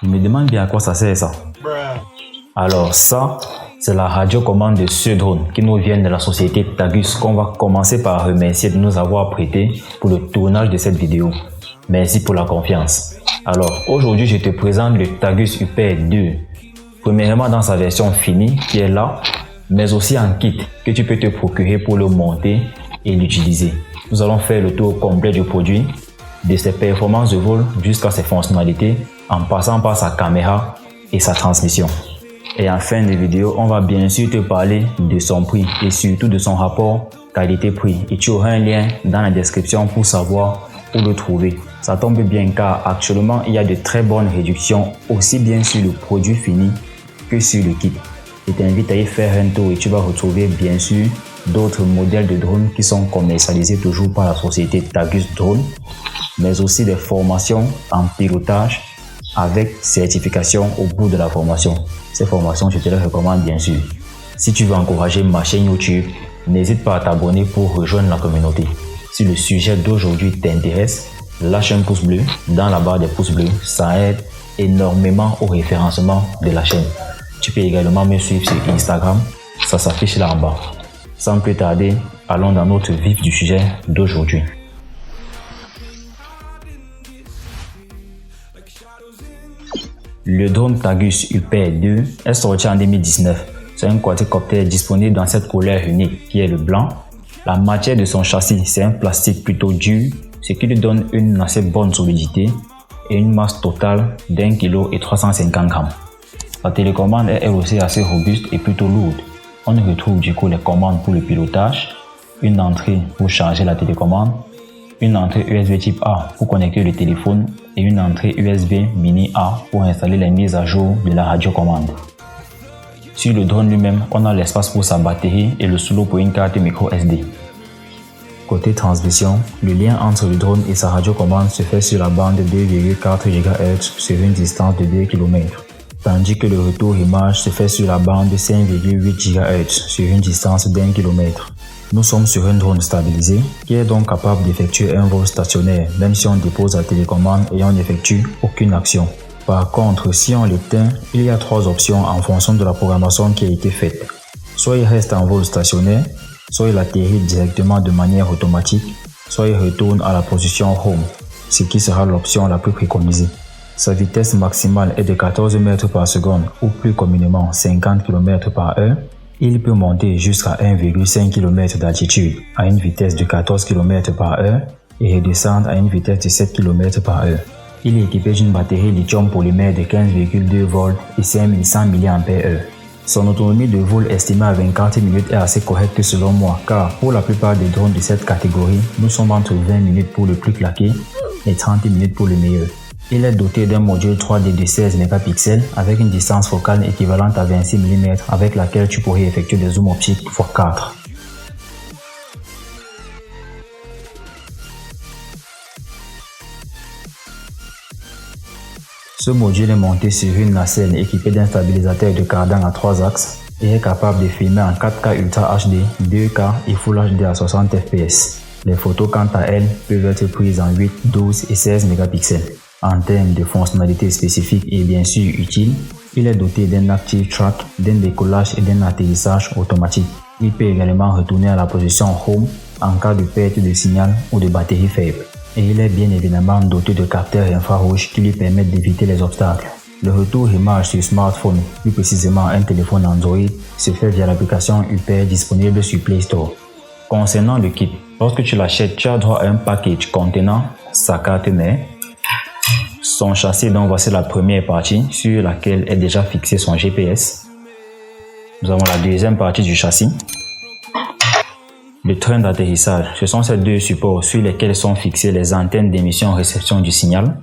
Je me demande bien à quoi ça sert ça. Alors ça, c'est la radiocommande de ce drone qui nous vient de la société Tagus qu'on va commencer par remercier de nous avoir prêté pour le tournage de cette vidéo. Merci pour la confiance. Alors aujourd'hui, je te présente le Tagus Hyper 2. Premièrement dans sa version finie qui est là, mais aussi en kit que tu peux te procurer pour le monter et l'utiliser. Nous allons faire le tour complet du produit, de ses performances de vol jusqu'à ses fonctionnalités, en passant par sa caméra et sa transmission. Et en fin de vidéo, on va bien sûr te parler de son prix et surtout de son rapport qualité-prix. Et tu auras un lien dans la description pour savoir où le trouver. Ça tombe bien car actuellement, il y a de très bonnes réductions aussi bien sur le produit fini que sur le kit. Je t'invite à y faire un tour et tu vas retrouver bien sûr d'autres modèles de drones qui sont commercialisés toujours par la société Tagus Drone, mais aussi des formations en pilotage avec certification au bout de la formation. Ces formations, je te les recommande bien sûr. Si tu veux encourager ma chaîne YouTube, n'hésite pas à t'abonner pour rejoindre la communauté. Si le sujet d'aujourd'hui t'intéresse, lâche un pouce bleu dans la barre des pouces bleus, ça aide énormément au référencement de la chaîne. Tu peux également me suivre sur Instagram, ça s'affiche là en bas. Sans plus tarder, allons dans notre vif du sujet d'aujourd'hui. Le drone Tagus Hyper 2 est sorti en 2019. C'est un quadricoptère disponible dans cette couleur unique qui est le blanc. La matière de son châssis, c'est un plastique plutôt dur, ce qui lui donne une assez bonne solidité et une masse totale d'1 kg et 350 grammes. La télécommande est elle aussi assez robuste et plutôt lourde. On y retrouve du coup les commandes pour le pilotage, une entrée pour charger la télécommande, une entrée USB type A pour connecter le téléphone et une entrée USB mini A pour installer les mises à jour de la radiocommande. Sur le drone lui-même, on a l'espace pour sa batterie et le slot pour une carte micro SD. Côté transmission, le lien entre le drone et sa radiocommande se fait sur la bande de 2,4 GHz sur une distance de 2 km, tandis que le retour image se fait sur la bande de 5,8 GHz sur une distance d'1 km. Nous sommes sur un drone stabilisé qui est donc capable d'effectuer un vol stationnaire même si on dépose la télécommande et on n'effectue aucune action. Par contre, si on l'éteint, il y a 3 options en fonction de la programmation qui a été faite. Soit il reste en vol stationnaire, soit il atterrit directement de manière automatique, soit il retourne à la position Home, ce qui sera l'option la plus préconisée. Sa vitesse maximale est de 14 mètres par seconde ou plus communément 50 km par heure. Il peut monter jusqu'à 1,5 km d'altitude à une vitesse de 14 km par heure et redescendre à une vitesse de 7 km par heure. Il est équipé d'une batterie lithium polymère de 15,2 volts et 5100 mAh. Son autonomie de vol estimée à 24 minutes est assez correcte selon moi car pour la plupart des drones de cette catégorie, nous sommes entre 20 minutes pour le plus claqué et 30 minutes pour le meilleur. Il est doté d'un module 3D de 16 mégapixels avec une distance focale équivalente à 26 mm avec laquelle tu pourrais effectuer des zooms optiques x4. Ce module est monté sur une nacelle équipée d'un stabilisateur de cardan à 3 axes et est capable de filmer en 4K Ultra HD, 2K et Full HD à 60 fps. Les photos quant à elles peuvent être prises en 8, 12 et 16 mégapixels. En termes de fonctionnalités spécifiques et bien sûr utiles, il est doté d'un Active Track, d'un décollage et d'un atterrissage automatique. Il peut également retourner à la position Home en cas de perte de signal ou de batterie faible. Et il est bien évidemment doté de capteurs infrarouges qui lui permettent d'éviter les obstacles. Le retour image sur smartphone, plus précisément un téléphone Android, se fait via l'application Hyper disponible sur Play Store. Concernant le kit, lorsque tu l'achètes, tu as droit à un package contenant sa carte mère, son châssis, donc voici la première partie sur laquelle est déjà fixé son GPS. Nous avons la deuxième partie du châssis. Le train d'atterrissage, ce sont ces deux supports sur lesquels sont fixées les antennes d'émission-réception du signal.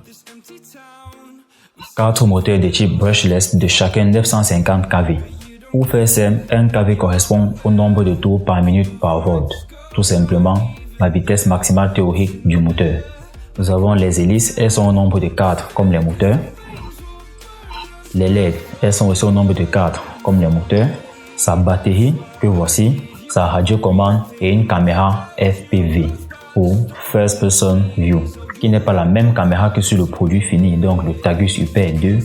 4 moteurs de type brushless de chacun 950 kV. Pour faire simple, un kV correspond au nombre de tours par minute par volt. Tout simplement, la vitesse maximale théorique du moteur. Nous avons les hélices, elles sont au nombre de 4 comme les moteurs. Les LED, elles sont aussi au nombre de 4 comme les moteurs. Sa batterie, que voici, sa radiocommande et une caméra FPV pour First Person View. qui n'est pas la même caméra que sur le produit fini, donc le Tagus Hyper 2,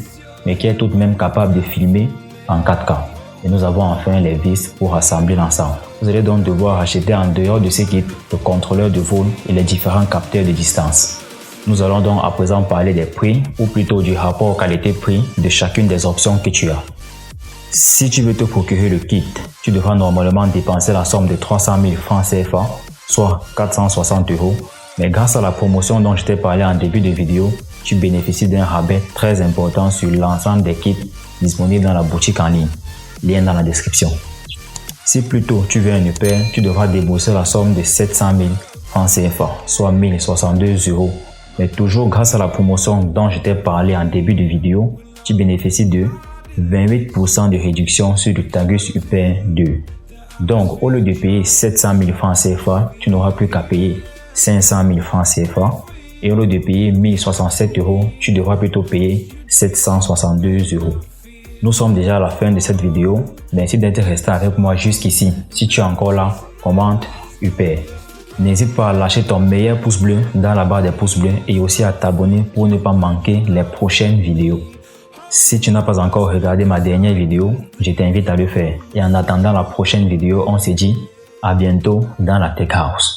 mais qui est tout de même capable de filmer en 4K. Et nous avons enfin les vis pour assembler l'ensemble. Vous allez donc devoir acheter en dehors de ce kit le contrôleur de vol et les différents capteurs de distance. Nous allons donc à présent parler des prix, ou plutôt du rapport qualité-prix de chacune des options que tu as. Si tu veux te procurer le kit, tu devras normalement dépenser la somme de 300 000 francs CFA, soit 460 €. Mais grâce à la promotion dont je t'ai parlé en début de vidéo, tu bénéficies d'un rabais très important sur l'ensemble des kits disponibles dans la boutique en ligne. Lien dans la description. Si plutôt tu veux un Hyper, tu devras débourser la somme de 700 000 francs CFA, soit 1062 €. Mais toujours grâce à la promotion dont je t'ai parlé en début de vidéo, tu bénéficies de 28% de réduction sur le Tagus Hyper 2. Donc, au lieu de payer 700 000 francs CFA, tu n'auras plus qu'à payer 500 000 francs CFA. Et au lieu de payer 1067 €, tu devras plutôt payer 762 €. Nous sommes déjà à la fin de cette vidéo. Merci d'être resté avec moi jusqu'ici. Si tu es encore là, commente Hyper. N'hésite pas à lâcher ton meilleur pouce bleu dans la barre des pouces bleus et aussi à t'abonner pour ne pas manquer les prochaines vidéos. Si tu n'as pas encore regardé ma dernière vidéo, je t'invite à le faire. Et en attendant la prochaine vidéo, on se dit à bientôt dans la Tech House.